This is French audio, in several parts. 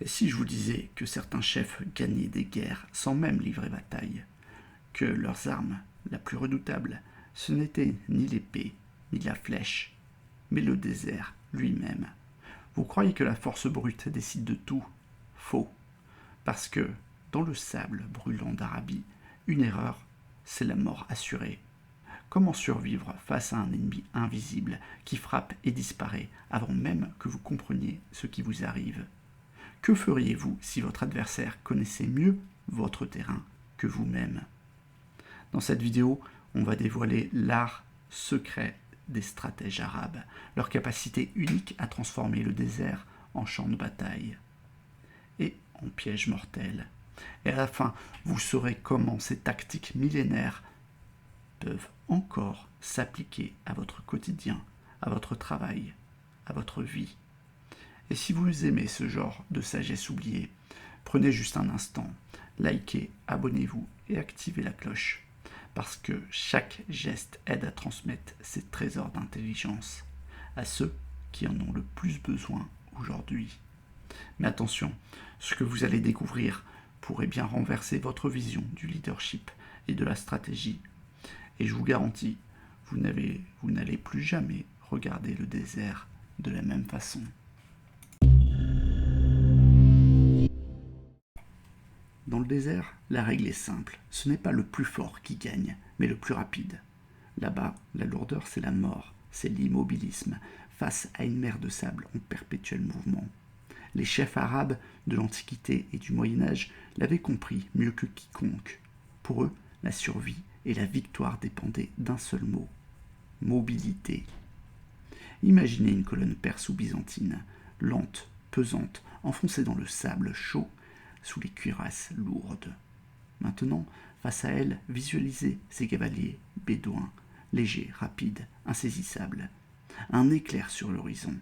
Et si je vous disais que certains chefs gagnaient des guerres sans même livrer bataille, que leurs armes, la plus redoutable, ce n'était ni l'épée, ni la flèche, mais le désert lui-même. Vous croyez que la force brute décide de tout? Faux. Parce que, dans le sable brûlant d'Arabie, une erreur, c'est la mort assurée. Comment survivre face à un ennemi invisible qui frappe et disparaît avant même que vous compreniez ce qui vous arrive? Que feriez-vous si votre adversaire connaissait mieux votre terrain que vous-même? Dans cette vidéo, on va dévoiler l'art secret des stratèges arabes, leur capacité unique à transformer le désert en champ de bataille et en piège mortel. Et à la fin, vous saurez comment ces tactiques millénaires peuvent encore s'appliquer à votre quotidien, à votre travail, à votre vie. Et si vous aimez ce genre de sagesse oubliée, prenez juste un instant, likez, abonnez-vous et activez la cloche, parce que chaque geste aide à transmettre ces trésors d'intelligence à ceux qui en ont le plus besoin aujourd'hui. Mais attention, ce que vous allez découvrir pourrait bien renverser votre vision du leadership et de la stratégie. Et je vous garantis, vous n'allez plus jamais regarder le désert de la même façon. Dans le désert, la règle est simple. Ce n'est pas le plus fort qui gagne, mais le plus rapide. Là-bas, la lourdeur, c'est la mort, c'est l'immobilisme, face à une mer de sable en perpétuel mouvement. Les chefs arabes de l'Antiquité et du Moyen-Âge l'avaient compris mieux que quiconque. Pour eux, la survie et la victoire dépendaient d'un seul mot: mobilité. Imaginez une colonne perse ou byzantine, lente, pesante, enfoncée dans le sable chaud, sous les cuirasses lourdes. Maintenant, face à elle, visualisez ces cavaliers bédouins, légers, rapides, insaisissables. Un éclair sur l'horizon.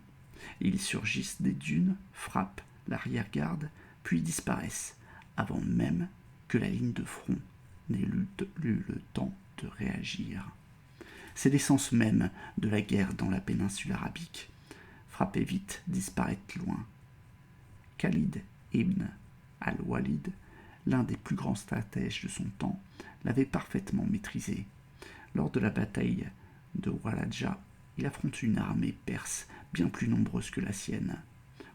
Ils surgissent des dunes, frappent l'arrière-garde, puis disparaissent, avant même que la ligne de front n'ait eu le temps de réagir. C'est l'essence même de la guerre dans la péninsule arabique. Frapper vite, disparaître loin. Khalid ibn al-Walid, l'un des plus grands stratèges de son temps, l'avait parfaitement maîtrisé. Lors de la bataille de Walaja, il affronte une armée perse bien plus nombreuse que la sienne.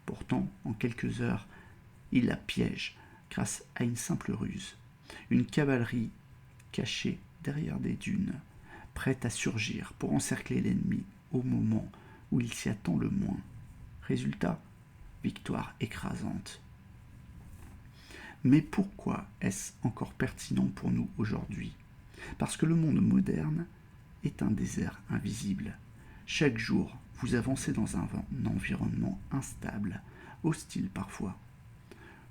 Pourtant, en quelques heures, il la piège grâce à une simple ruse. Une cavalerie cachée derrière des dunes, prête à surgir pour encercler l'ennemi au moment où il s'y attend le moins. Résultat, victoire écrasante. Mais pourquoi est-ce encore pertinent pour nous aujourd'hui? Parce que le monde moderne est un désert invisible. Chaque jour, vous avancez dans un environnement instable, hostile parfois.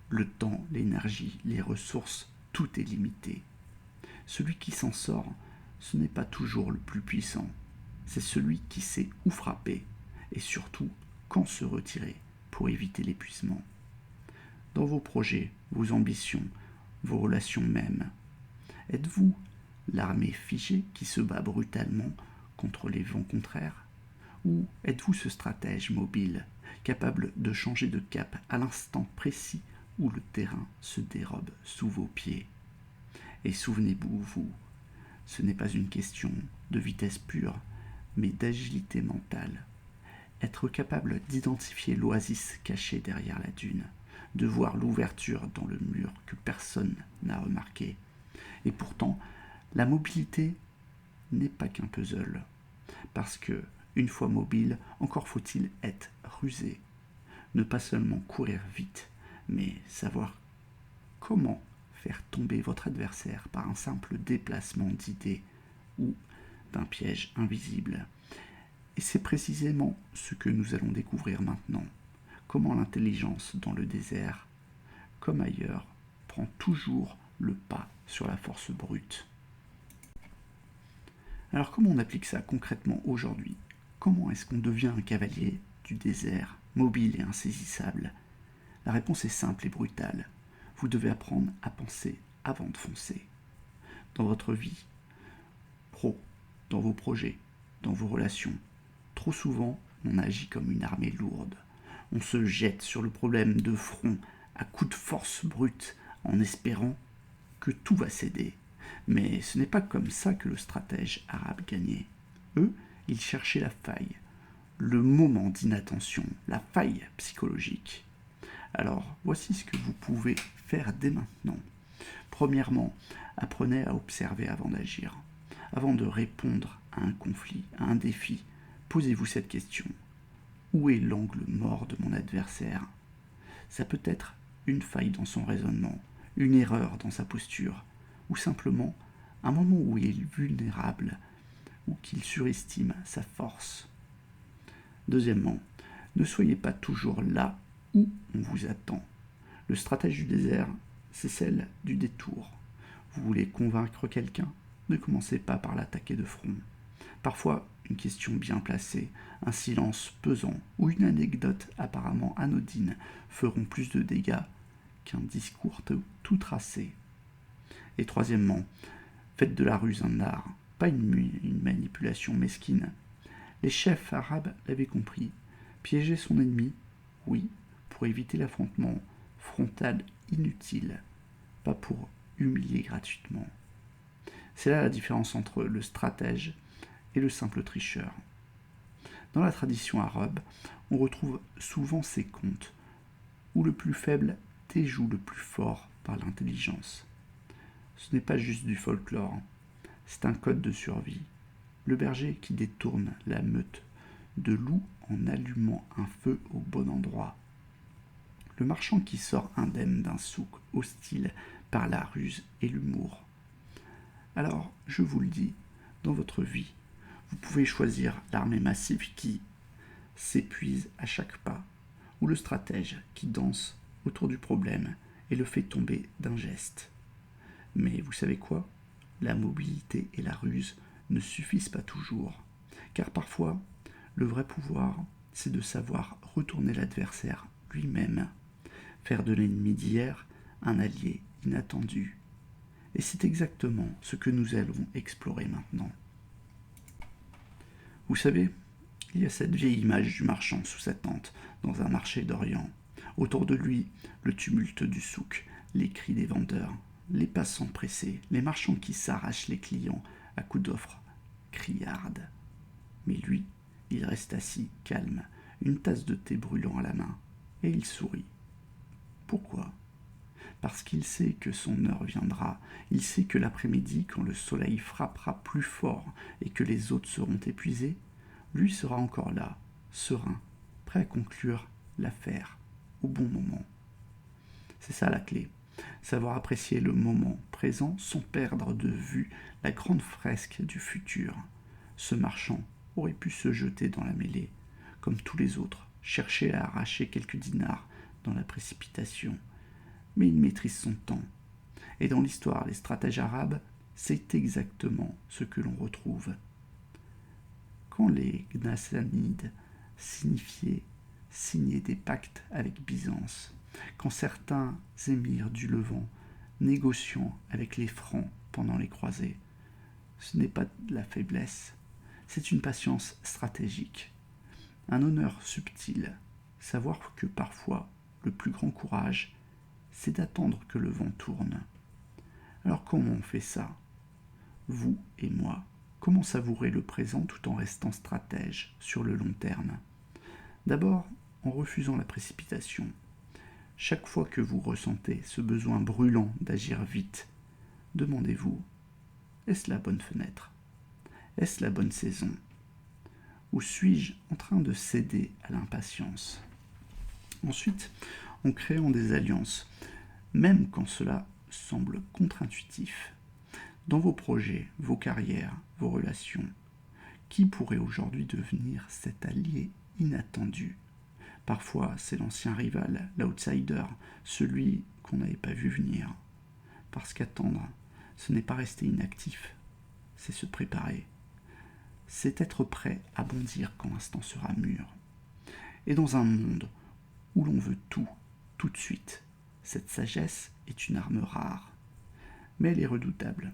Le temps, l'énergie, les ressources, tout est limité. Celui qui s'en sort, ce n'est pas toujours le plus puissant. C'est celui qui sait où frapper et surtout quand se retirer pour éviter l'épuisement. Dans vos projets, vos ambitions, vos relations même, êtes-vous l'armée figée qui se bat brutalement contre les vents contraires? Ou êtes-vous ce stratège mobile, capable de changer de cap à l'instant précis où le terrain se dérobe sous vos pieds? Et souvenez-vous, ce n'est pas une question de vitesse pure, mais d'agilité mentale. Être capable d'identifier l'oasis cachée derrière la dune, de voir l'ouverture dans le mur que personne n'a remarqué. Et pourtant, la mobilité n'est pas qu'un puzzle, parce que, une fois mobile, encore faut-il être rusé. Ne pas seulement courir vite, mais savoir comment faire tomber votre adversaire par un simple déplacement d'idées ou d'un piège invisible. Et c'est précisément ce que nous allons découvrir maintenant. Comment l'intelligence dans le désert, comme ailleurs, prend toujours le pas sur la force brute. Alors comment on applique ça concrètement aujourd'hui? Comment est-ce qu'on devient un cavalier du désert, mobile et insaisissable? La réponse est simple et brutale. Vous devez apprendre à penser avant de foncer. Dans votre vie, pro, dans vos projets, dans vos relations, trop souvent, on agit comme une armée lourde. On se jette sur le problème de front à coups de force brute, en espérant que tout va céder. Mais ce n'est pas comme ça que le stratège arabe gagnait. Eux, ils cherchaient la faille, le moment d'inattention, la faille psychologique. Alors, voici ce que vous pouvez faire dès maintenant. Premièrement, apprenez à observer avant d'agir. Avant de répondre à un conflit, à un défi, posez-vous cette question. Où est l'angle mort de mon adversaire? Ça peut être une faille dans son raisonnement, une erreur dans sa posture, ou simplement un moment où il est vulnérable, ou qu'il surestime sa force. Deuxièmement, ne soyez pas toujours là où on vous attend. Le stratège du désert, c'est celle du détour. Vous voulez convaincre quelqu'un? Ne commencez pas par l'attaquer de front. Parfois, une question bien placée, un silence pesant ou une anecdote apparemment anodine feront plus de dégâts qu'un discours tout tracé. Et troisièmement, faites de la ruse un art, pas une manipulation mesquine. Les chefs arabes l'avaient compris. Piéger son ennemi, oui, pour éviter l'affrontement frontal inutile, pas pour humilier gratuitement. C'est là la différence entre le stratège et le simple tricheur. Dans la tradition arabe, on retrouve souvent ces contes où le plus faible déjoue le plus fort par l'intelligence. Ce n'est pas juste du folklore, c'est un code de survie. Le berger qui détourne la meute de loups en allumant un feu au bon endroit. Le marchand qui sort indemne d'un souk hostile par la ruse et l'humour. Alors, je vous le dis, dans votre vie, vous pouvez choisir l'armée massive qui s'épuise à chaque pas, ou le stratège qui danse autour du problème et le fait tomber d'un geste. Mais vous savez quoi? La mobilité et la ruse ne suffisent pas toujours, car parfois, le vrai pouvoir, c'est de savoir retourner l'adversaire lui-même, faire de l'ennemi d'hier un allié inattendu. Et c'est exactement ce que nous allons explorer maintenant. Vous savez, il y a cette vieille image du marchand sous sa tente, dans un marché d'Orient. Autour de lui, le tumulte du souk, les cris des vendeurs, les passants pressés, les marchands qui s'arrachent les clients à coups d'offres criardes. Mais lui, il reste assis, calme, une tasse de thé brûlant à la main, et il sourit. Pourquoi? Parce qu'il sait que son heure viendra, il sait que l'après-midi, quand le soleil frappera plus fort et que les autres seront épuisés, lui sera encore là, serein, prêt à conclure l'affaire au bon moment. C'est ça la clé, savoir apprécier le moment présent sans perdre de vue la grande fresque du futur. Ce marchand aurait pu se jeter dans la mêlée, comme tous les autres, chercher à arracher quelques dinars dans la précipitation. Mais il maîtrise son temps. Et dans l'histoire, les stratèges arabes, c'est exactement ce que l'on retrouve. Quand les Ghassanides signaient des pactes avec Byzance, quand certains émirs du Levant négociant avec les Francs pendant les croisées, ce n'est pas de la faiblesse, c'est une patience stratégique, un honneur subtil, savoir que parfois le plus grand courage, c'est d'attendre que le vent tourne. Alors comment on fait ça? Vous et moi, comment savourer le présent tout en restant stratège sur le long terme? D'abord, en refusant la précipitation. Chaque fois que vous ressentez ce besoin brûlant d'agir vite, demandez-vous, est-ce la bonne fenêtre? Est-ce la bonne saison? Ou suis-je en train de céder à l'impatience? Ensuite, en créant des alliances, même quand cela semble contre-intuitif. Dans vos projets, vos carrières, vos relations, qui pourrait aujourd'hui devenir cet allié inattendu? Parfois, c'est l'ancien rival, l'outsider, celui qu'on n'avait pas vu venir. Parce qu'attendre, ce n'est pas rester inactif, c'est se préparer. C'est être prêt à bondir quand l'instant sera mûr. Et dans un monde où l'on veut tout de suite, cette sagesse est une arme rare, mais elle est redoutable.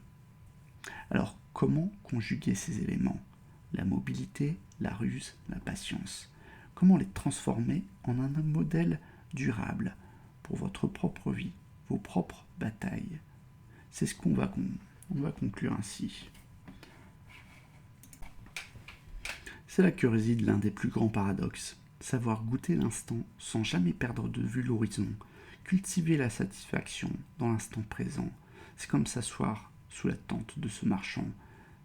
Alors, comment conjuguer ces éléments? La mobilité, la ruse, la patience. Comment les transformer en un modèle durable pour votre propre vie, vos propres batailles. C'est ce qu'on va conclure ainsi. C'est là que réside l'un des plus grands paradoxes. Savoir goûter l'instant sans jamais perdre de vue l'horizon, cultiver la satisfaction dans l'instant présent, c'est comme s'asseoir sous la tente de ce marchand,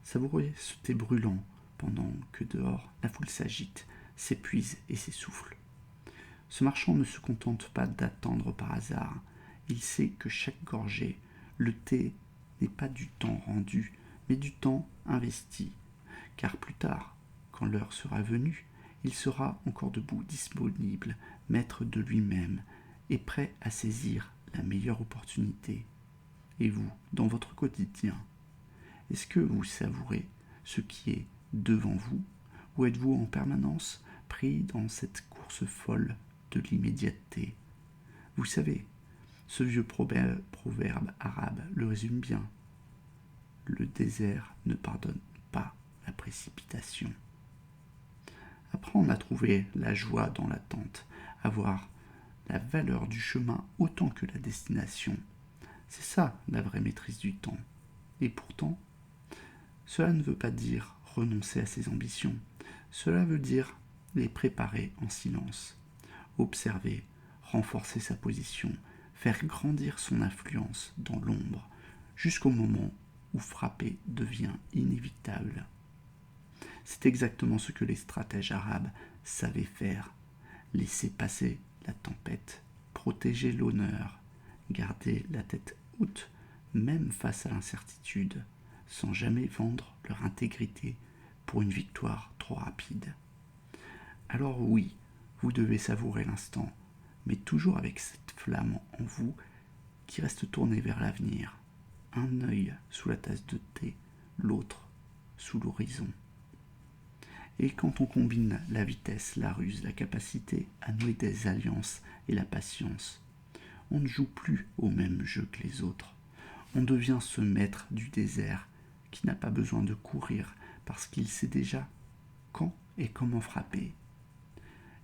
savourer ce thé brûlant pendant que dehors la foule s'agite, s'épuise et s'essouffle. Ce marchand ne se contente pas d'attendre par hasard, il sait que chaque gorgée, le thé n'est pas du temps rendu, mais du temps investi, car plus tard, quand l'heure sera venue, il sera encore debout, disponible, maître de lui-même, et prêt à saisir la meilleure opportunité. Et vous, dans votre quotidien, est-ce que vous savourez ce qui est devant vous, ou êtes-vous en permanence pris dans cette course folle de l'immédiateté? Vous savez, ce vieux proverbe arabe le résume bien. Le désert ne pardonne pas la précipitation. Apprendre à trouver la joie dans l'attente, à voir la valeur du chemin autant que la destination. C'est ça la vraie maîtrise du temps. Et pourtant, cela ne veut pas dire renoncer à ses ambitions. Cela veut dire les préparer en silence, observer, renforcer sa position, faire grandir son influence dans l'ombre, jusqu'au moment où frapper devient inévitable. C'est exactement ce que les stratèges arabes savaient faire. Laisser passer la tempête, protéger l'honneur, garder la tête haute, même face à l'incertitude, sans jamais vendre leur intégrité pour une victoire trop rapide. Alors oui, vous devez savourer l'instant, mais toujours avec cette flamme en vous qui reste tournée vers l'avenir. Un œil sous la tasse de thé, l'autre sous l'horizon. Et quand on combine la vitesse, la ruse, la capacité à nouer des alliances et la patience, on ne joue plus au même jeu que les autres. On devient ce maître du désert qui n'a pas besoin de courir parce qu'il sait déjà quand et comment frapper.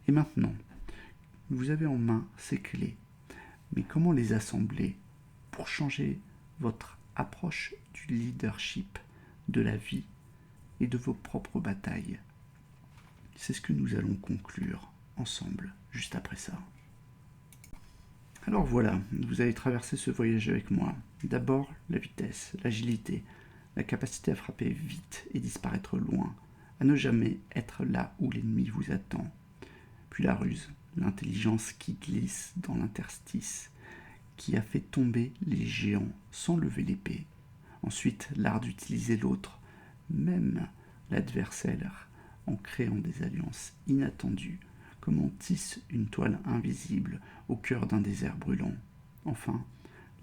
Et maintenant, vous avez en main ces clés, mais comment les assembler pour changer votre approche du leadership, de la vie et de vos propres batailles? C'est ce que nous allons conclure ensemble, juste après ça. Alors voilà, vous allez traverser ce voyage avec moi. D'abord, la vitesse, l'agilité, la capacité à frapper vite et disparaître loin, à ne jamais être là où l'ennemi vous attend. Puis la ruse, l'intelligence qui glisse dans l'interstice, qui a fait tomber les géants sans lever l'épée. Ensuite, l'art d'utiliser l'autre, même l'adversaire, en créant des alliances inattendues, comme on tisse une toile invisible au cœur d'un désert brûlant. Enfin,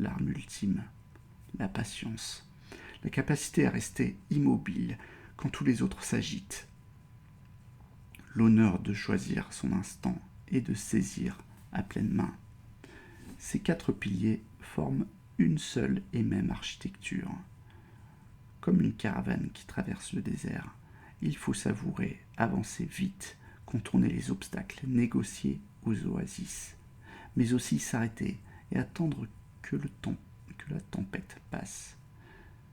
l'arme ultime, la patience, la capacité à rester immobile quand tous les autres s'agitent, l'honneur de choisir son instant et de saisir à pleine main. Ces 4 piliers forment une seule et même architecture. Comme une caravane qui traverse le désert, il faut savourer, avancer vite, contourner les obstacles, négocier aux oasis, mais aussi s'arrêter et attendre que la tempête passe.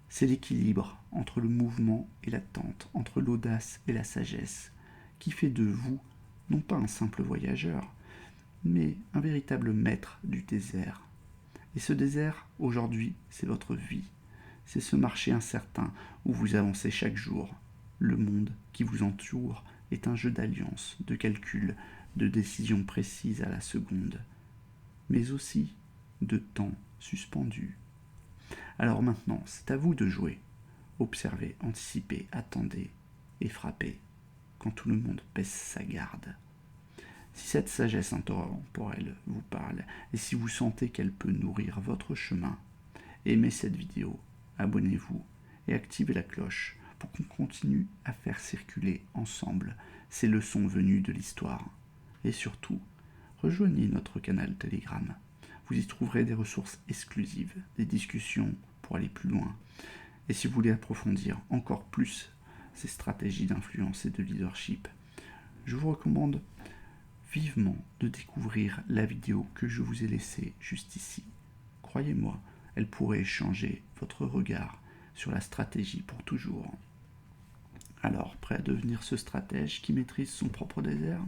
C'est l'équilibre entre le mouvement et l'attente, entre l'audace et la sagesse, qui fait de vous non pas un simple voyageur, mais un véritable maître du désert. Et ce désert, aujourd'hui, c'est votre vie. C'est ce marché incertain où vous avancez chaque jour. Le monde qui vous entoure est un jeu d'alliances, de calculs, de décisions précises à la seconde, mais aussi de temps suspendu. Alors maintenant, c'est à vous de jouer. Observez, anticipez, attendez et frappez quand tout le monde baisse sa garde. Si cette sagesse intemporelle vous parle et si vous sentez qu'elle peut nourrir votre chemin, aimez cette vidéo, abonnez-vous et activez la cloche pour qu'on continue à faire circuler ensemble ces leçons venues de l'histoire. Et surtout, rejoignez notre canal Telegram. Vous y trouverez des ressources exclusives, des discussions pour aller plus loin. Et si vous voulez approfondir encore plus ces stratégies d'influence et de leadership, je vous recommande vivement de découvrir la vidéo que je vous ai laissée juste ici. Croyez-moi, elle pourrait changer votre regard sur la stratégie pour toujours. Alors, prêt à devenir ce stratège qui maîtrise son propre désert ?